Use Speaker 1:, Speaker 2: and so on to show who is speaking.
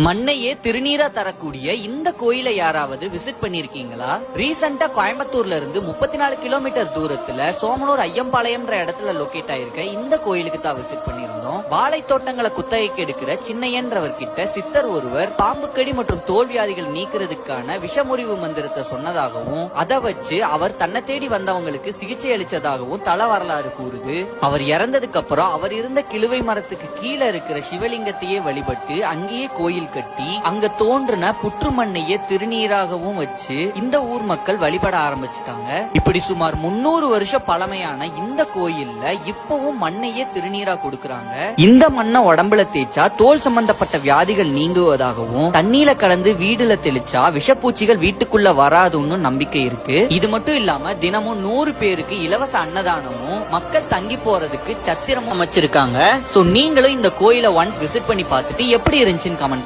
Speaker 1: மண்ணையே திருநீரா தரக்கூடிய இந்த கோயிலை யாராவது விசிட் பண்ணிருக்கீங்களா? ரீசெண்டா கோயம்புத்தூர்ல இருந்து 34 கிலோமீட்டர் தூரத்துல சோமனூர் ஐயம்பாளையம்ன்ற இடத்துல லொகேட் ஆயிருக்க இந்த கோயிலுக்கு தான் விசிட் பண்ணிருந்தோம். வாழை தோட்டங்களை குத்தகைக்கு எடுக்கிற சின்னையன்றவர் கிட்ட சித்தர் ஒருவர் பாம்புக்கடி மற்றும் தோல்வியாதிகள் நீக்கிறதுக்கான விஷமுறிவு மந்திரத்தை சொன்னதாகவும் அதை வச்சு அவர் தன்னை தேடி வந்தவங்களுக்கு சிகிச்சை அளிச்சதாகவும் தல வரலாறு கூறுது. அவர் இறந்ததுக்கு அப்புறம் அவர் இருந்த கிழுவை மரத்துக்கு கீழே இருக்கிற சிவலிங்கத்தையே வழிபட்டு அங்கேயே கோயில் கட்டி அங்க தோன்றின புற்று மண்ணையே திருநீராகவும் வச்சு இந்த ஊர் மக்கள் வழிபட ஆரம்பிச்சுட்டாங்க. இப்படி சுமார் 300 வருஷம் பழமையான இந்த கோயில்ல இப்பவும் மண்ணையே திருநீரா கொடுக்கறாங்க. இந்த மண்ணை உடம்புல தேய்ச்சா தோல் சம்பந்தப்பட்ட வியாதிகள் நீங்குவதாகவும் தண்ணீர கலந்து வீடுல தெளிச்சா விஷப்பூச்சிகள் வீட்டுக்குள்ள வராதுன்னு நம்பிக்கை இருக்கு. இது மட்டும் இல்லாம தினமும் 100 பேருக்கு இலவச அன்னதானமும் மக்கள் தங்கி போறதுக்கு சத்திரமும் அமைச்சிருக்காங்க. சோ நீங்களும் இந்த கோயிலை ஒன்ஸ் விசிட் பண்ணி பார்த்துட்டு எப்படி இருந்துச்சுன்னு கமெண்ட் பண்ணுங்க.